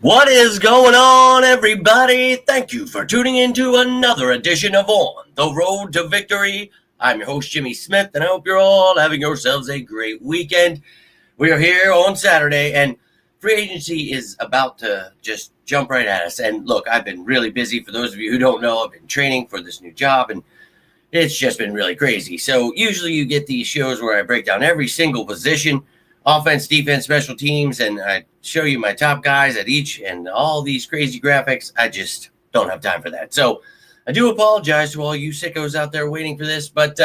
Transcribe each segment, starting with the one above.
What is going on, everybody? Thank you for tuning in to another edition of On the Road to Victory. I'm your host, Jimmy Smith, and I hope you're all having yourselves a great weekend. We are here on Saturday, and free agency is about to just jump right at us. And look, I've been really busy. For those of you who don't know, I've been training for this new job, and it's just been really crazy. So usually you get these shows where I break down every single position, offense, defense, special teams, and I show you my top guys at each and all these crazy graphics. I just don't have time for that. So I do apologize to all you sickos out there waiting for this. But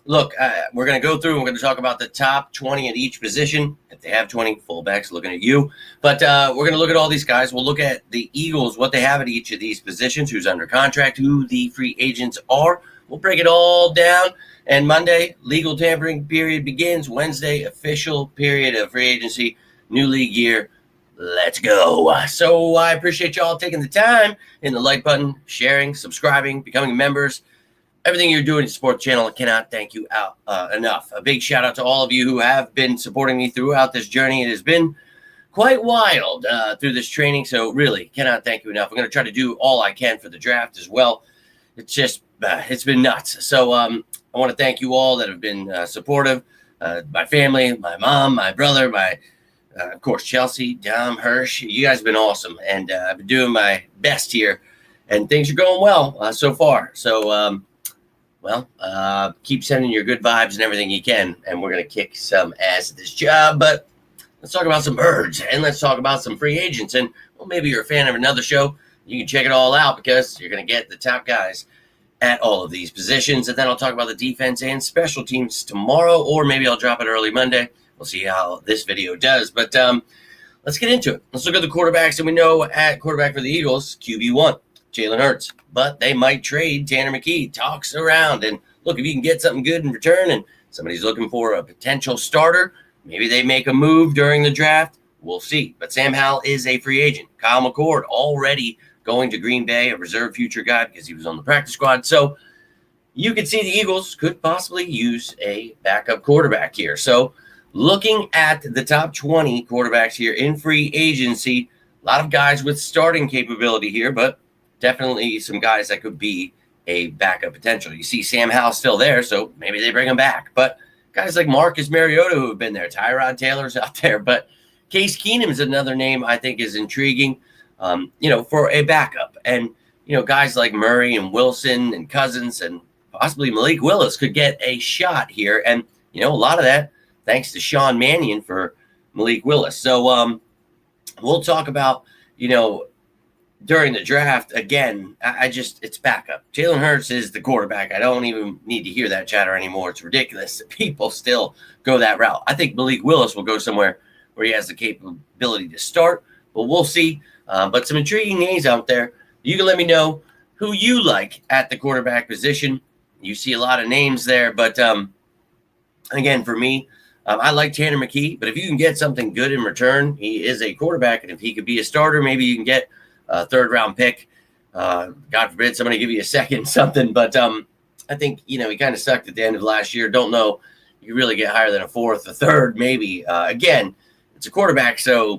look, we're going to go through and we're going to talk about the top 20 at each position. If they have 20 fullbacks, looking at you. But we're going to look at all these guys. We'll look at the Eagles, what they have at each of these positions, who's under contract, who the free agents are. We'll break it all down. And Monday, legal tampering period begins. Wednesday, official period of free agency, new league year. Let's go. So I appreciate y'all taking the time, hitting the like button, sharing, subscribing, becoming members. Everything you're doing to support the channel, I cannot thank you enough. A big shout out to all of you who have been supporting me throughout this journey. It has been quite wild through this training, so really cannot thank you enough. I'm going to try to do all I can for the draft as well. It's just, it's been nuts. So I want to thank you all that have been supportive. My family, my mom, my brother, of course, Chelsea, Dom, Hirsch. You guys have been awesome. And I've been doing my best here. And things are going well so far. So, keep sending your good vibes and everything you can. And we're going to kick some ass at this job. But let's talk about some birds. And let's talk about some free agents. And, well, maybe you're a fan of another show. You can check it all out because you're going to get the top guys at all of these positions. And then I'll talk about the defense and special teams tomorrow, or maybe I'll drop it early Monday. We'll see how this video does. But let's get into it. Let's look at the quarterbacks. And we know at quarterback for the Eagles, QB1, Jalen Hurts. But they might trade Tanner McKee. Talks around. And look, if you can get something good in return and somebody's looking for a potential starter, maybe they make a move during the draft. We'll see. But Sam Howell is a free agent. Kyle McCord already going to Green Bay, a reserve future guy because he was on the practice squad. So you could see the Eagles could possibly use a backup quarterback here. So looking at the top 20 quarterbacks here in free agency, a lot of guys with starting capability here, but definitely some guys that could be a backup potential. You see Sam Howell still there, so maybe they bring him back. But guys like Marcus Mariota who have been there, Tyrod Taylor's out there, but Case Keenum is another name I think is intriguing. For a backup. And, guys like Murray and Wilson and Cousins and possibly Malik Willis could get a shot here. And, a lot of that thanks to Sean Mannion for Malik Willis. So we'll talk about, during the draft, again, it's backup. Jalen Hurts is the quarterback. I don't even need to hear that chatter anymore. It's ridiculous that people still go that route. I think Malik Willis will go somewhere where he has the capability to start, but we'll see. But some intriguing names out there. You can let me know who you like at the quarterback position. You see a lot of names there, but again, for me, I like Tanner McKee. But if you can get something good in return, he is a quarterback, and if he could be a starter, maybe you can get a third-round pick. God forbid somebody give you a second something. But I think he kind of sucked at the end of last year. Don't know you really get higher than a fourth, a third, maybe. Again, it's a quarterback, so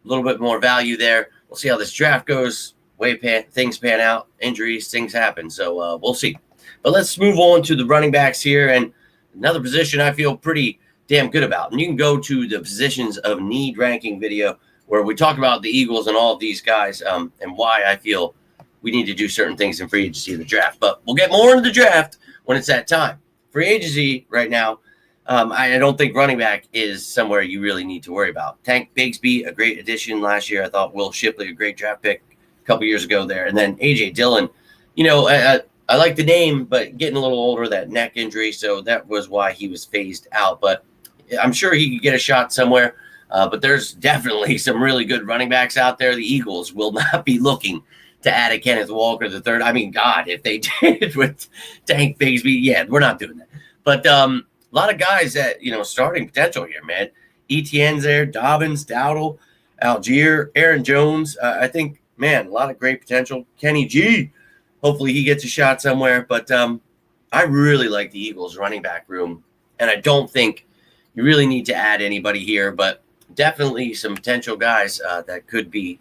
a little bit more value there. We'll see how this draft goes. Things pan out, injuries, things happen. So we'll see. But let's move on to the running backs here. And another position I feel pretty damn good about. And you can go to the positions of need ranking video where we talk about the Eagles and all of these guys and why I feel we need to do certain things in free agency in the draft. But we'll get more into the draft when it's that time. Free agency right now, I don't think running back is somewhere you really need to worry about. Tank Bigsby, a great addition last year. I thought Will Shipley, a great draft pick a couple years ago there. And then A.J. Dillon, I like the name, but getting a little older, that neck injury. So that was why he was phased out. But I'm sure he could get a shot somewhere. But there's definitely some really good running backs out there. The Eagles will not be looking to add a Kenneth Walker III. I mean, God, if they did with Tank Bigsby, yeah, we're not doing that. But a lot of guys that, starting potential here, man. Etienne's there, Dobbins, Dowdle, Algier, Aaron Jones. I think, man, a lot of great potential. Kenny G, hopefully he gets a shot somewhere. But I really like the Eagles running back room. And I don't think you really need to add anybody here. But definitely some potential guys that could be,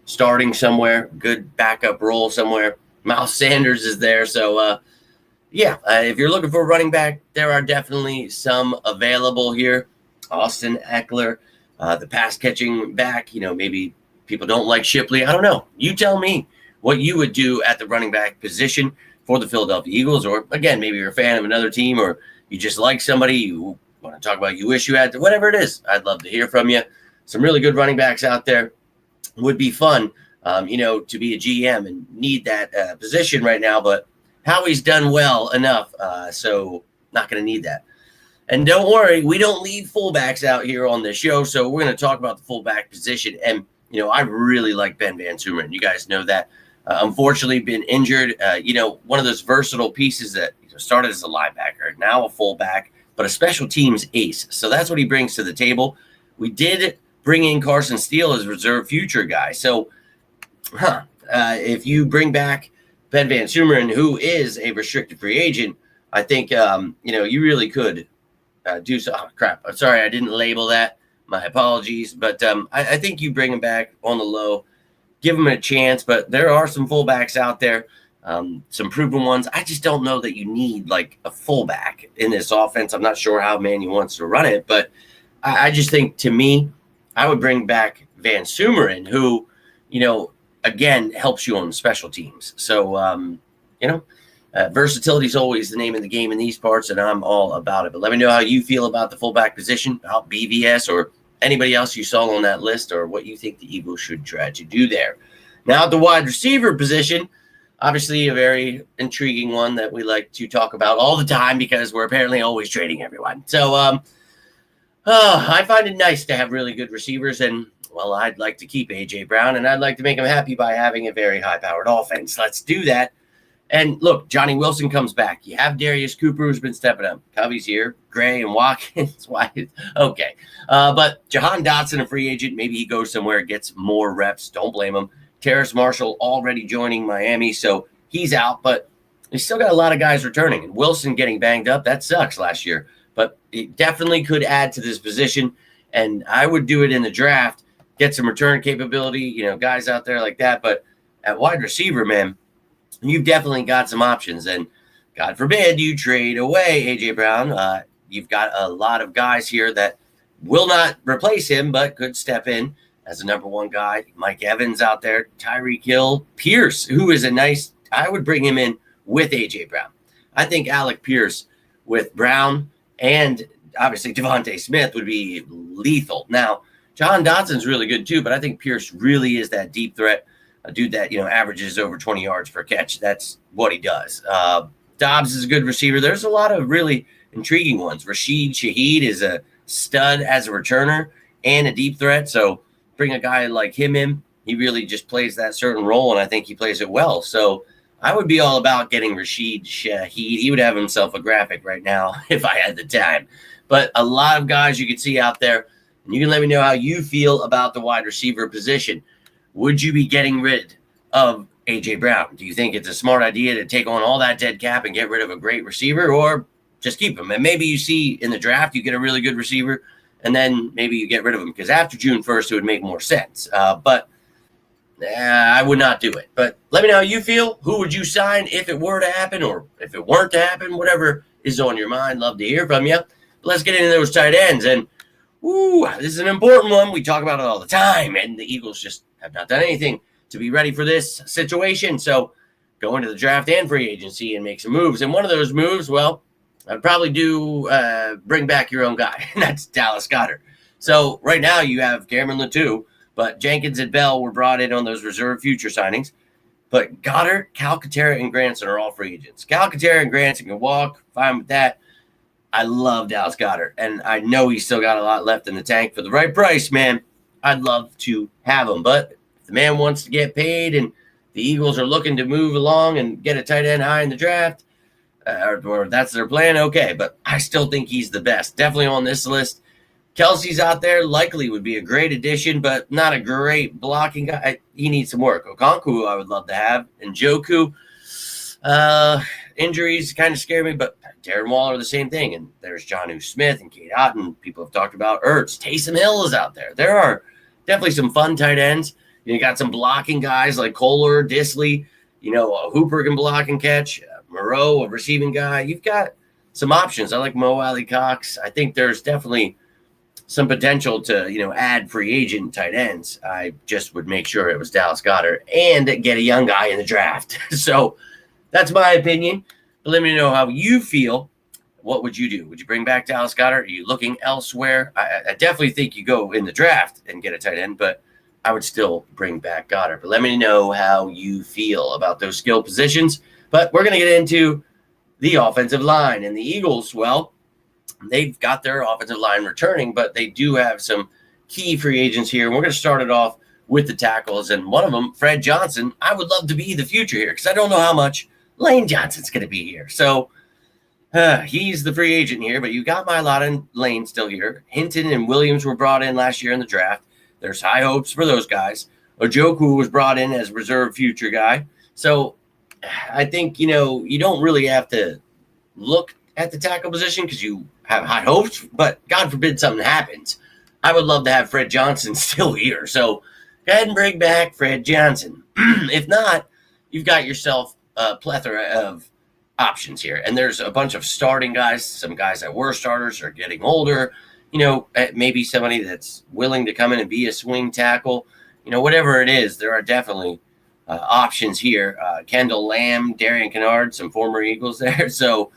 starting somewhere, good backup role somewhere. Miles Sanders is there. So, if you're looking for a running back, there are definitely some available here. Austin Eckler, the pass catching back, maybe people don't like Shipley. I don't know. You tell me what you would do at the running back position for the Philadelphia Eagles, or again, maybe you're a fan of another team, or you just like somebody you want to talk about, you wish you had to, whatever it is. I'd love to hear from you. Some really good running backs out there would be fun, to be a GM and need that position right now, but Howie's done well enough, so not going to need that. And don't worry, we don't leave fullbacks out here on this show, so we're going to talk about the fullback position. And, I really like Ben Van Sumeren. You guys know that. Unfortunately, been injured. One of those versatile pieces that started as a linebacker, now a fullback, but a special teams ace. So that's what he brings to the table. We did bring in Carson Steele as reserve future guy. So, if you bring back Ben Van Sumeren, who is a restricted free agent, I think, you really could do so. Oh, crap. I'm sorry, I didn't label that. My apologies. But I think you bring him back on the low, give him a chance. But there are some fullbacks out there, some proven ones. I just don't know that you need like a fullback in this offense. I'm not sure how Manny wants to run it, but I just think, to me, I would bring back Van Sumeren, who, again, helps you on special teams. So, versatility is always the name of the game in these parts, and I'm all about it. But let me know how you feel about the fullback position, about BVS, or anybody else you saw on that list, or what you think the Eagles should try to do there. Now, at the wide receiver position, obviously a very intriguing one that we like to talk about all the time because we're apparently always trading everyone. So I find it nice to have really good receivers, and, well, I'd like to keep A.J. Brown, and I'd like to make him happy by having a very high-powered offense. Let's do that. And look, Johnny Wilson comes back. You have Darius Cooper, who's been stepping up. Covey's here. Gray and Watkins. Okay. But Jahan Dotson, a free agent, maybe he goes somewhere, gets more reps. Don't blame him. Terrace Marshall already joining Miami, so he's out. But he's still got a lot of guys returning. And Wilson getting banged up, that sucks last year. But he definitely could add to this position. And I would do it in the draft, get some return capability, guys out there like that. But at wide receiver, man, you've definitely got some options, and God forbid you trade away A.J. Brown. You've got a lot of guys here that will not replace him, but could step in as a number one guy. Mike Evans out there, Tyreek Hill, Pierce, who is I would bring him in with A.J. Brown. I think Alec Pierce with Brown and obviously Devontae Smith would be lethal. Now, Jahan Dotson's really good too, but I think Pierce really is that deep threat. A dude that, averages over 20 yards per catch. That's what he does. Dobbs is a good receiver. There's a lot of really intriguing ones. Rashid Shaheed is a stud as a returner and a deep threat. So bring a guy like him in. He really just plays that certain role, and I think he plays it well. So I would be all about getting Rashid Shaheed. He would have himself a graphic right now if I had the time. But a lot of guys you can see out there, and you can let me know how you feel about the wide receiver position. Would you be getting rid of A.J. Brown? Do you think it's a smart idea to take on all that dead cap and get rid of a great receiver, or just keep him? And maybe you see in the draft you get a really good receiver, and then maybe you get rid of him because after June 1st it would make more sense. But I would not do it. But let me know how you feel. Who would you sign if it were to happen, or if it weren't to happen? Whatever is on your mind. Love to hear from you. But let's get into those tight ends. And this is an important one. We talk about it all the time, and the Eagles just have not done anything to be ready for this situation. So go into the draft and free agency and make some moves. And one of those moves, well, I'd probably do bring back your own guy, and that's Dallas Goedert. So right now you have Cameron Latou, but Jenkins and Bell were brought in on those reserve future signings. But Goddard, Calcaterra, and Granson are all free agents. Calcaterra and Granson can walk, fine with that. I love Dallas Goedert, and I know he's still got a lot left in the tank. For the right price, man, I'd love to have him. But if the man wants to get paid and the Eagles are looking to move along and get a tight end high in the draft, or that's their plan, okay. But I still think he's the best. Definitely on this list. Kelsey's out there. Likely would be a great addition, but not a great blocking guy. He needs some work. Okonkwo, I would love to have. And Njoku, injuries kind of scare me, but Darren Waller, the same thing. And there's Jonnu Smith and Kate Otten. People have talked about Ertz. Taysom Hill is out there. There are definitely some fun tight ends. You got some blocking guys like Kohler, Disley. Hooper can block and catch. Moreau, a receiving guy. You've got some options. I like Mo Alley Cox. I think there's definitely some potential to, add free agent tight ends. I just would make sure it was Dallas Goedert and get a young guy in the draft. So that's my opinion. But let me know how you feel. What would you do? Would you bring back Dallas Goedert? Are you looking elsewhere? I definitely think you go in the draft and get a tight end, but I would still bring back Goedert. But let me know how you feel about those skill positions. But we're going to get into the offensive line. And the Eagles, well, they've got their offensive line returning, but they do have some key free agents here. And we're going to start it off with the tackles. And one of them, Fred Johnson, I would love to be the future here because I don't know how much Lane Johnson's going to be here. So he's the free agent here, but you got Mailata and Lane still here. Hinton and Williams were brought in last year in the draft. There's high hopes for those guys. Ojoku was brought in as reserve future guy. So I think, you don't really have to look at the tackle position because you have high hopes, but God forbid something happens. I would love to have Fred Johnson still here. So go ahead and bring back Fred Johnson. If not, you've got yourself a plethora of options here. And there's a bunch of starting guys. Some guys that were starters are getting older. Maybe somebody that's willing to come in and be a swing tackle. Whatever it is, there are definitely options here. Kendall Lamb, Darian Kennard, some former Eagles there. So,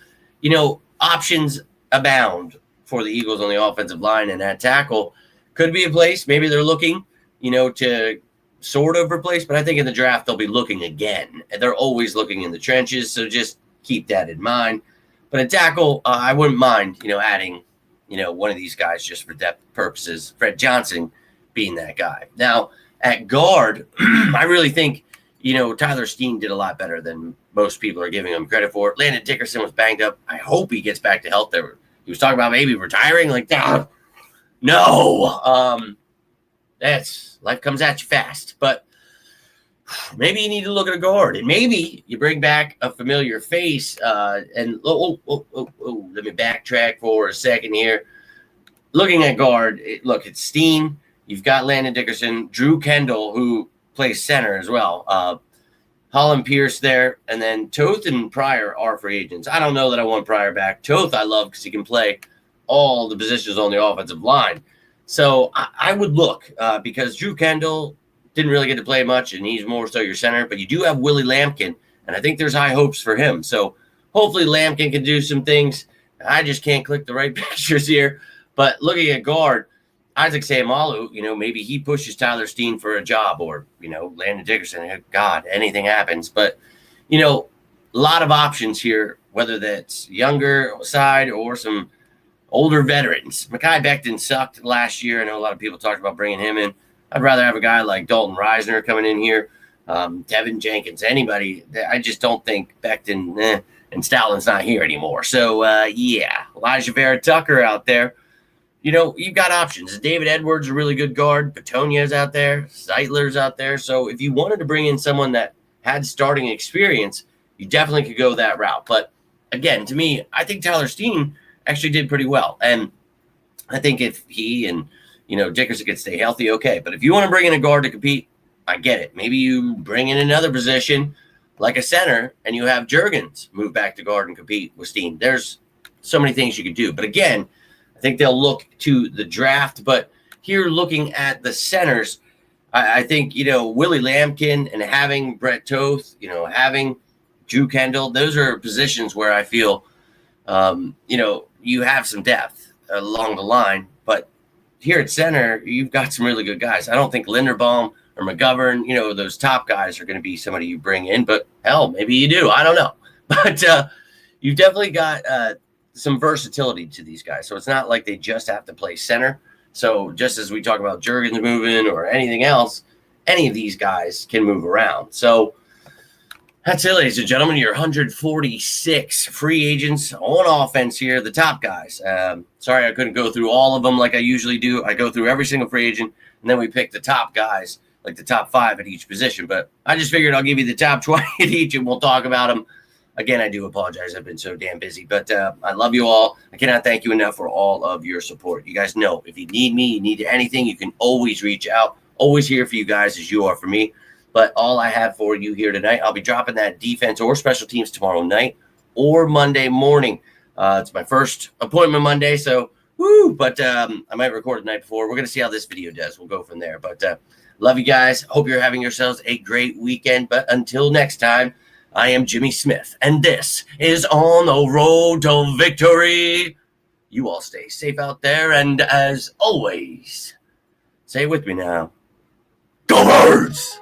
options abound for the Eagles on the offensive line, and that tackle could be a place. Maybe they're looking, to sort of replace, but I think in the draft they'll be looking again. They're always looking in the trenches, so just keep that in mind. But a tackle, I wouldn't mind, adding, one of these guys just for depth purposes. Fred Johnson being that guy. Now, at guard, I really think, Tyler Steen did a lot better than most people are giving him credit for. Landon Dickerson was banged up. I hope he gets back to health. He was talking about maybe retiring. Like, no. That's life comes at you fast. But maybe you need to look at a guard, and maybe you bring back a familiar face. Let me backtrack for a second here. Looking at guard, it's Steen. You've got Landon Dickerson, Drew Kendall, who plays center as well. Holland Pierce there, and then Toth and Pryor are free agents. I don't know that I want Pryor back. Toth I love because he can play all the positions on the offensive line. So I would look because Drew Kendall didn't really get to play much, and he's more so your center. But you do have Willie Lampkin, and I think there's high hopes for him. So hopefully Lampkin can do some things. I just can't click the right pictures here. But looking at guard, Isaac Seumalo, maybe he pushes Tyler Steen for a job, or, Landon Dickerson. God, anything happens. But, a lot of options here, whether that's younger side or some older veterans. Mekhi Becton sucked last year. I know a lot of people talked about bringing him in. I'd rather have a guy like Dalton Reisner coming in here, Tevin Jenkins, anybody. I just don't think Becton and Stoutland's not here anymore. So, Elijah Vera Tucker out there. You've got options. David Edwards, a really good guard. Petonia's out there. Zeitler's out there. So if you wanted to bring in someone that had starting experience, you definitely could go that route. But again, to me, I think Tyler Steen actually did pretty well. And I think if he and, Dickerson could stay healthy, okay. But if you want to bring in a guard to compete, I get it. Maybe you bring in another position like a center and you have Juergens move back to guard and compete with Steen. There's so many things you could do. But again, I think they'll look to the draft. But here, looking at the centers, I think, Willie Lampkin and having Brett Toth, having Drew Kendall, those are positions where I feel, you have some depth along the line. But here at center, you've got some really good guys. I don't think Linderbaum or McGovern, those top guys are going to be somebody you bring in. But, hell, maybe you do. I don't know. But you've definitely got some versatility to these guys. So it's not like they just have to play center. So just as we talk about Juergens moving or anything else, any of these guys can move around. So that's it, ladies and gentlemen. Your 146 free agents on offense here, the top guys. Sorry I couldn't go through all of them like I usually do. I go through every single free agent, and then we pick the top guys, like the top 5 at each position. But I just figured I'll give you the top 20 at each, and we'll talk about them Again, I do apologize. I've been so damn busy, but I love you all. I cannot thank you enough for all of your support. You guys know if you need me, you need anything, you can always reach out. Always here for you guys as you are for me. But all I have for you here tonight, I'll be dropping that defense or special teams tomorrow night or Monday morning. It's my first appointment Monday, so woo! But I might record the night before. We're going to see how this video does. We'll go from there. But love you guys. Hope you're having yourselves a great weekend. But until next time, I am Jimmy Smith, and this is On the Road to Victory. You all stay safe out there, and as always, say it with me now. Go Birds!